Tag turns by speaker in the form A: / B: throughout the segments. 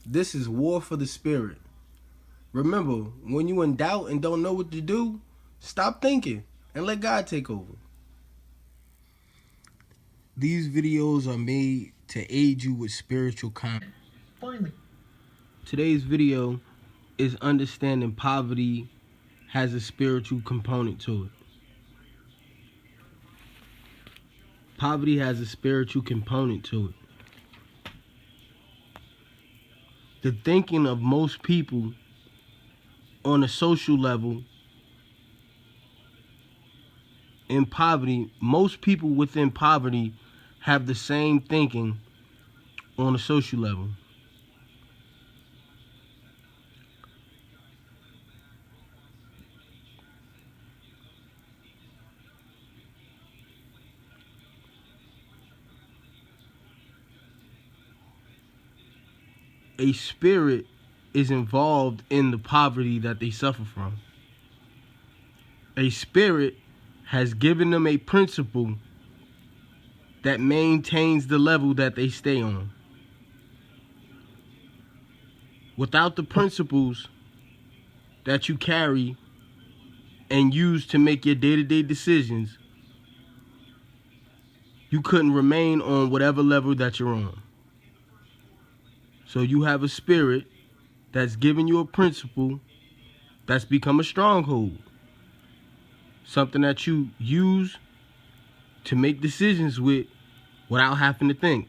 A: This is war for the spirit. Remember, when you in doubt and don't know what to do, stop thinking and let God take over. These videos are made to aid you with spiritual content. Finally. Today's video is understanding poverty has a spiritual component to it. Poverty has a spiritual component to it. The thinking of most people on a social level in poverty, most people within poverty have the same thinking on a social level. A spirit is involved in the poverty that they suffer from. A spirit has given them a principle that maintains the level that they stay on. Without the principles that you carry and use to make your day-to-day decisions, you couldn't remain on whatever level that you're on. So you have a spirit that's giving you a principle that's become a stronghold. Something that you use to make decisions with without having to think.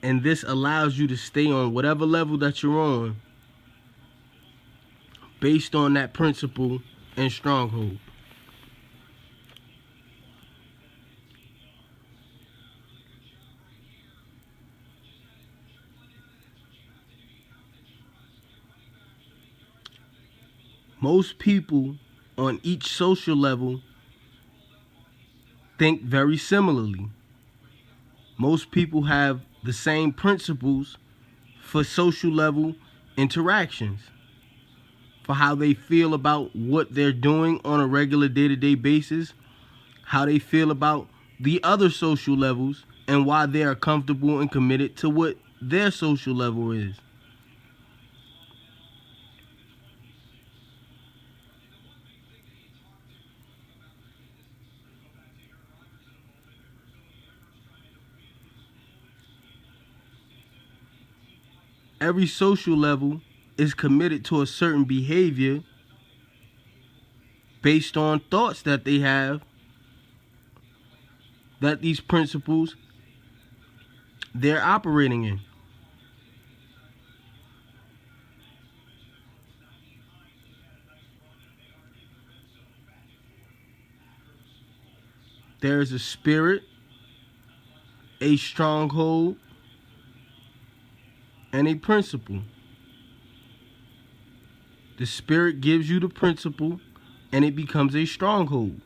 A: And this allows you to stay on whatever level that you're on based on that principle and stronghold. Most people on each social level think very similarly. Most people have the same principles for social level interactions, for how they feel about what they're doing on a regular day-to-day basis, how they feel about the other social levels, and why they are comfortable and committed to what their social level is. Every social level is committed to a certain behavior based on thoughts that they have, that these principles they're operating in. There is a spirit, a stronghold, and a principle. The spirit gives you the principle and it becomes a stronghold.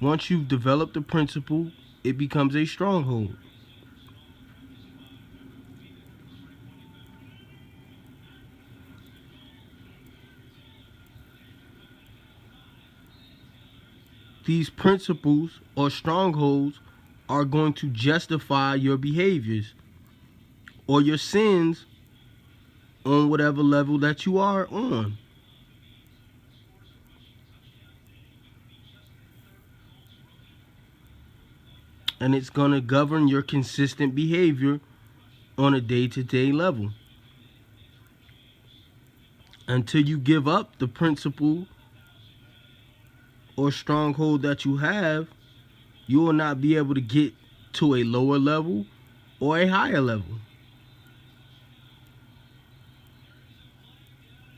A: Once you've developed the principle, it becomes a stronghold. These principles or strongholds are going to justify your behaviors or your sins on whatever level that you are on. And it's going to govern your consistent behavior on a day-to-day level. Until you give up the principle or stronghold that you have, you will not be able to get to a lower level or a higher level.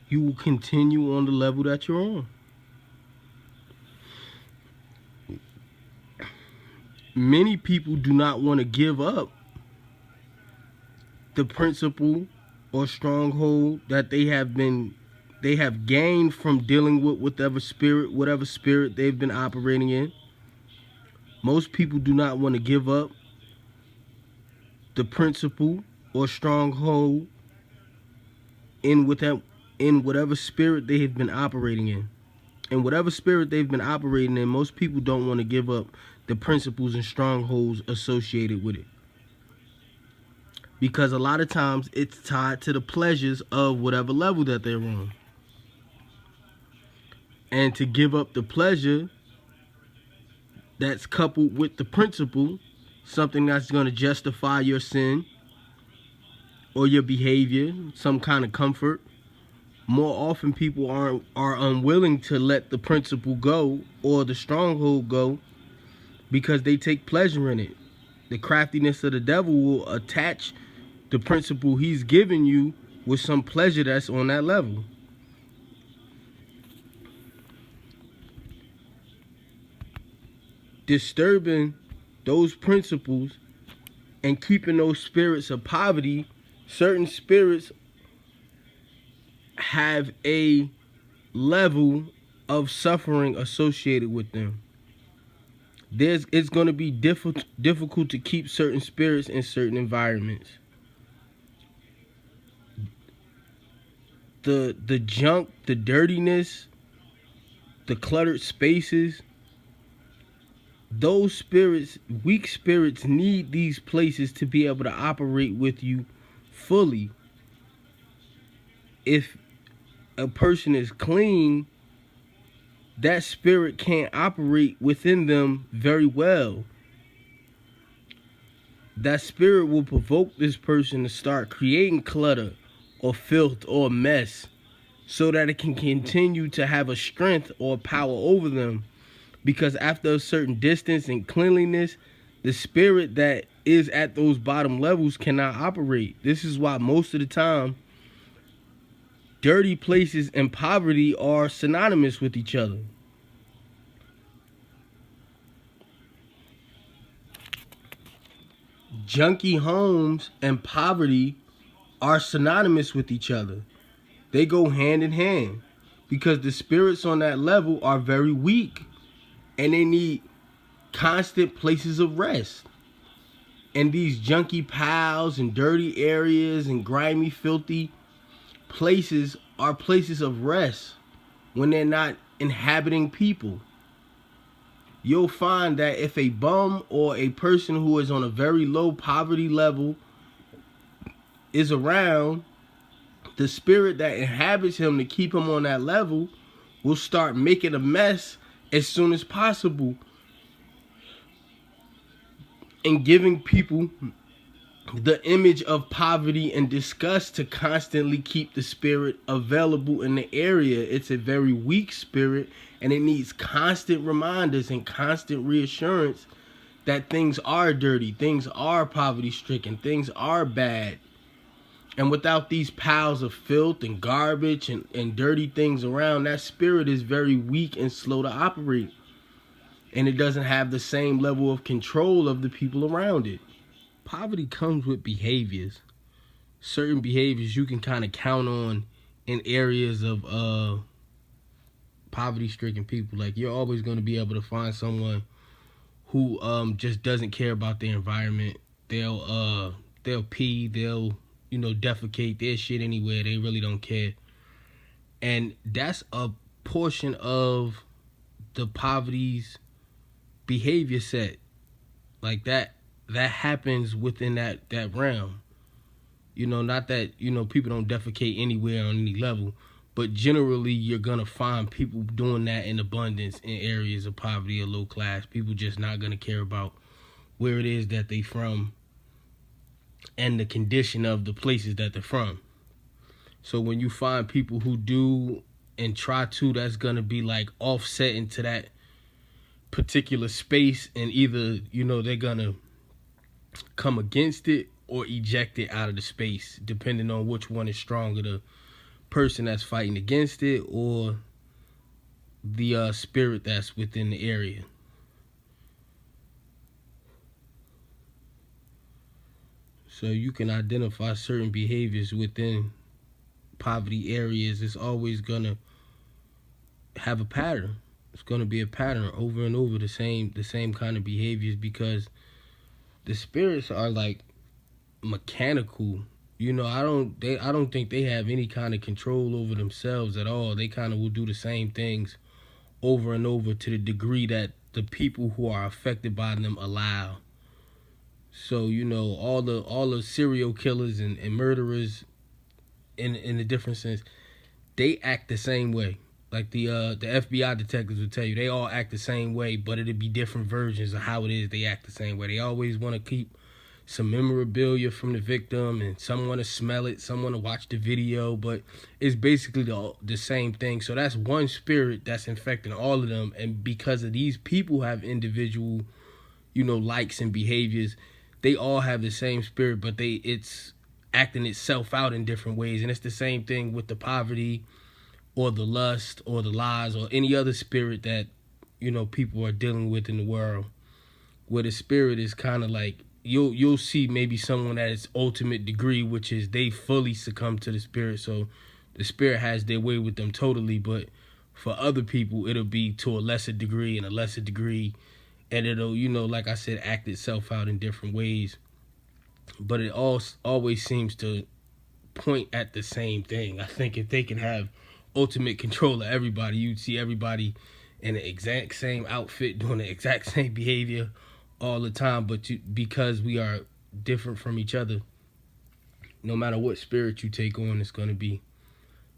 A: You will continue on the level that you're on. Many people do not want to give up the principle or stronghold that they have gained from dealing with whatever spirit they've been operating in. Most people do not want to give up the principle or stronghold in whatever spirit they have been operating in. And whatever spirit they've been operating in, most people don't want to give up the principles and strongholds associated with it. Because a lot of times it's tied to the pleasures of whatever level that they're on. And to give up the pleasure that's coupled with the principle, something that's going to justify your sin or your behavior, some kind of comfort, more often people are unwilling to let the principle go or the stronghold go because they take pleasure in it. The craftiness of the devil will attach the principle he's giving you with some pleasure that's on that level. Disturbing those principles and keeping those spirits of poverty, certain spirits have a level of suffering associated with them. It's going to be difficult to keep certain spirits in certain environments. The junk, the dirtiness, the cluttered spaces, those spirits, weak spirits, need these places to be able to operate with you fully. If a person is clean, that spirit can't operate within them very well. That spirit will provoke this person to start creating clutter or filth or mess so that it can continue to have a strength or power over them. Because after a certain distance and cleanliness, the spirit that is at those bottom levels cannot operate. This is why most of the time, dirty places and poverty are synonymous with each other. Junky homes and poverty are synonymous with each other. They go hand in hand because the spirits on that level are very weak and they need constant places of rest. And these junky piles and dirty areas and grimy, filthy places are places of rest when they're not inhabiting people. You'll find that if a bum or a person who is on a very low poverty level is around, the spirit that inhabits him to keep him on that level will start making a mess as soon as possible and giving people the image of poverty and disgust to constantly keep the spirit available in the area. It's a very weak spirit and it needs constant reminders and constant reassurance that things are dirty, things are poverty stricken, things are bad. And without these piles of filth and garbage and dirty things around, that spirit is very weak and slow to operate. And it doesn't have the same level of control of the people around it. Poverty comes with behaviors. Certain behaviors you can kind of count on in areas of poverty-stricken people. Like, you're always going to be able to find someone who just doesn't care about their environment. They'll pee, they'll defecate their shit anywhere. They really don't care. And that's a portion of the poverty's behavior set. Like that happens within that realm. Not that, people don't defecate anywhere on any level, but generally you're going to find people doing that in abundance in areas of poverty or low class. People just not going to care about where it is that they from and the condition of the places that they're from. So when you find people who do and try to, that's going to be like offsetting to that particular space, and either, they're going to come against it or eject it out of the space, depending on which one is stronger, the person that's fighting against it or the spirit that's within the area. So you can identify certain behaviors within poverty areas. It's always going to have a pattern. It's going to be a pattern over and over, the same kind of behaviors, because the spirits are like mechanical. I don't think they have any kind of control over themselves at all. They kind of will do the same things over and over to the degree that the people who are affected by them allow. So all the serial killers and murderers in a different sense, they act the same way. Like the FBI detectives will tell you, they all act the same way, but it'd be different versions of how it is they act the same way. They always want to keep some memorabilia from the victim, and some want to smell it, some want to watch the video, but it's basically the same thing. So that's one spirit that's infecting all of them, and because of these people have individual, likes and behaviors, they all have the same spirit, but it's acting itself out in different ways. And it's the same thing with the poverty or the lust or the lies or any other spirit that people are dealing with in the world, where the spirit is kind of like, you'll see maybe someone at its ultimate degree, which is they fully succumb to the spirit, so the spirit has their way with them totally. But for other people, it'll be to a lesser degree and a lesser degree, and it'll, like I said, act itself out in different ways. But it always seems to point at the same thing. I think if they can have ultimate control of everybody, you'd see everybody in the exact same outfit doing the exact same behavior all the time. But because we are different from each other, no matter what spirit you take on, it's going to be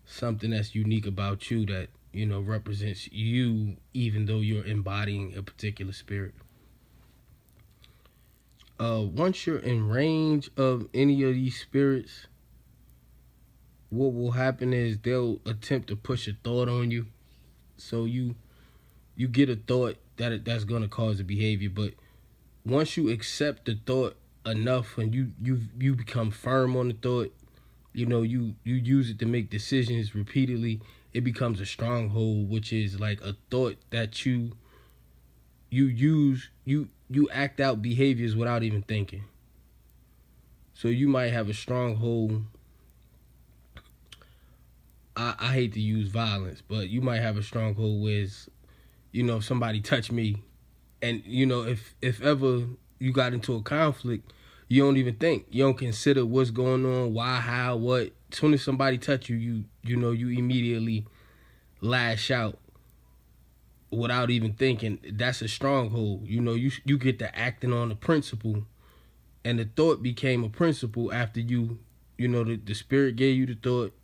A: something that's unique about you that represents you, even though you're embodying a particular spirit. Once you're in range of any of these spirits, what will happen is they'll attempt to push a thought on you. So you get a thought that's going to cause a behavior, but once you accept the thought enough and you become firm on the thought, you use it to make decisions repeatedly, it becomes a stronghold, which is like a thought that you use, you act out behaviors without even thinking. So you might have a stronghold. I hate to use violence, but you might have a stronghold where if somebody touched me, and if ever you got into a conflict, you don't even think, you don't consider what's going on, why, how, what. As soon as somebody touch you, you immediately lash out without even thinking. That's a stronghold. You get to acting on the principle, and the thought became a principle after the spirit gave you the thought,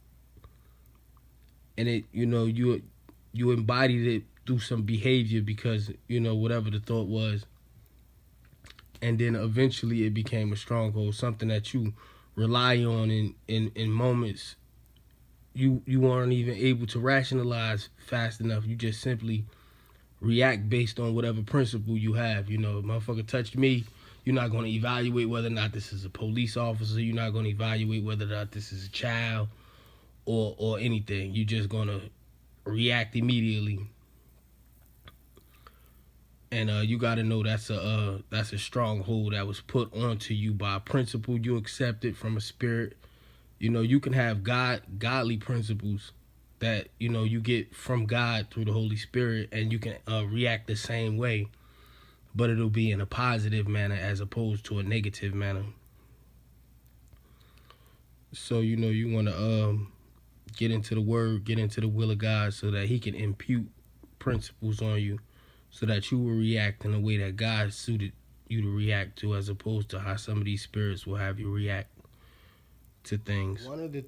A: and it you embodied it through some behavior because whatever the thought was, and then eventually it became a stronghold, something that you rely on in moments you aren't even able to rationalize fast enough. You just simply react based on whatever principle you have. If a motherfucker touched me, you're not going to evaluate whether or not this is a police officer. You're not going to evaluate whether or not this is a child or anything. You're just going to react immediately. And you got to know that's a stronghold that was put onto you by a principle you accepted from a spirit. You can have godly principles that you get from God through the Holy Spirit, and you can react the same way, but it'll be in a positive manner as opposed to a negative manner. So you want to get into the Word, get into the will of God, so that He can impute principles on you, so that you will react in a way that God suited you to react to, as opposed to how some of these spirits will have you react to things. One of the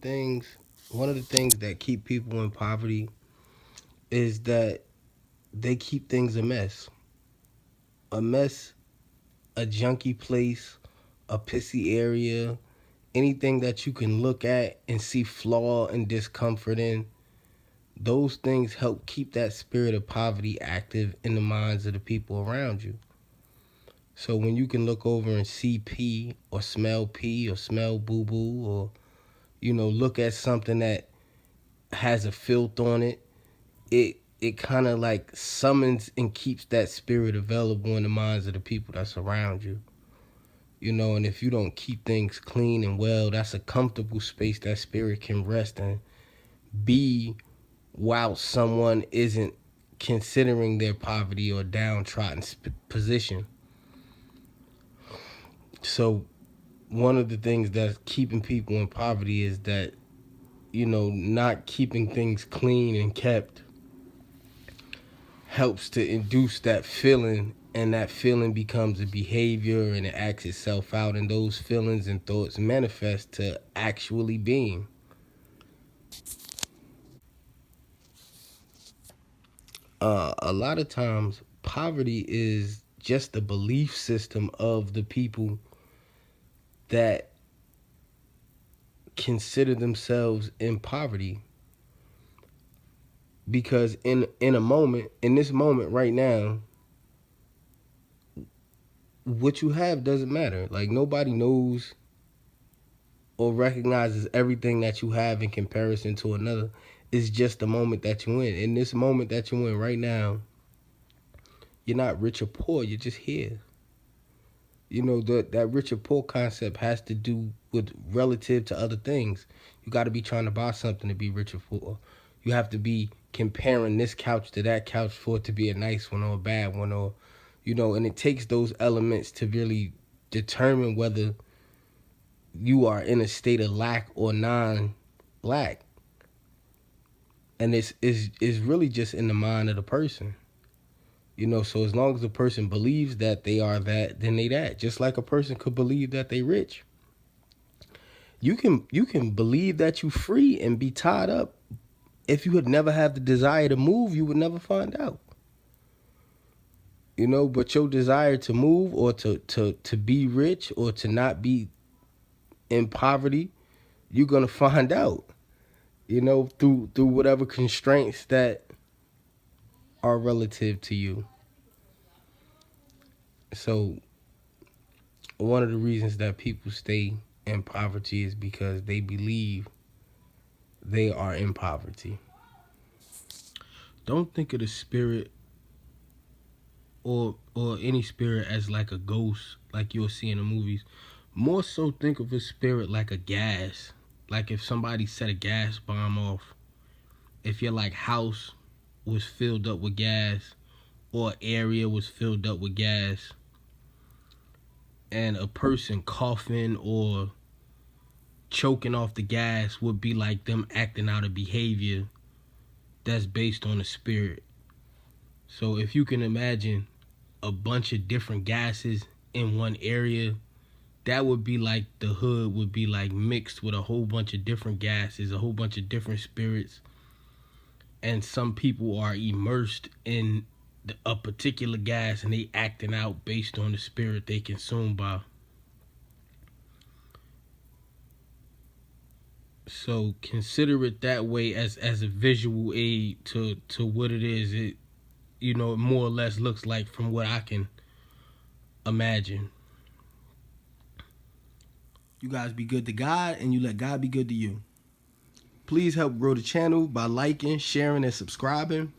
A: things that keep people in poverty is that they keep things a mess, a junky place, a pissy area, anything that you can look at and see flaw and discomfort in. Those things help keep that spirit of poverty active in the minds of the people around you. So when you can look over and see pee or smell boo-boo, or, look at something that has a filth on it, it kind of like summons and keeps that spirit available in the minds of the people that's around you. And if you don't keep things clean and well, that's a comfortable space that spirit can rest and be while someone isn't considering their poverty or downtrodden position. So one of the things that's keeping people in poverty is that, not keeping things clean and kept helps to induce that feeling, and that feeling becomes a behavior, and it acts itself out, and those feelings and thoughts manifest to actually being. A lot of times poverty is just the belief system of the people that consider themselves in poverty, because in this moment right now, what you have doesn't matter. Like, nobody knows or recognizes everything that you have in comparison to another. It's just the moment that you're in this moment that you're in right now. You're not rich or poor, you're just here. That rich or poor concept has to do with relative to other things. You got to be trying to buy something to be rich or poor. You have to be comparing this couch to that couch for it to be a nice one or a bad one, or and it takes those elements to really determine whether you are in a state of lack or non-lack. And it's really just in the mind of the person. So as long as the person believes that they are that, then they that. Just like a person could believe that they rich. You can believe that you free and be tied up. If you would never have the desire to move, you would never find out. But your desire to move, or to be rich, or to not be in poverty, you're gonna find out. Through whatever constraints that are relative to you. So one of the reasons that people stay in poverty is because they believe they are in poverty. Don't think of the spirit or any spirit as like a ghost like you'll see in the movies. More so, think of a spirit like a gas. Like if somebody set a gas bomb off, if your like house was filled up with gas, or area was filled up with gas, and a person coughing or choking off the gas would be like them acting out a behavior that's based on a spirit. So if you can imagine a bunch of different gases in one area, that would be like the hood would be like mixed with a whole bunch of different gases, a whole bunch of different spirits. And some people are immersed in a particular gas, and they acting out based on the spirit they consumed by. So consider it that way, as a visual aid to what it is. It more or less looks like from what I can imagine. You guys be good to God, and you let God be good to you. Please help grow the channel by liking, sharing, and subscribing.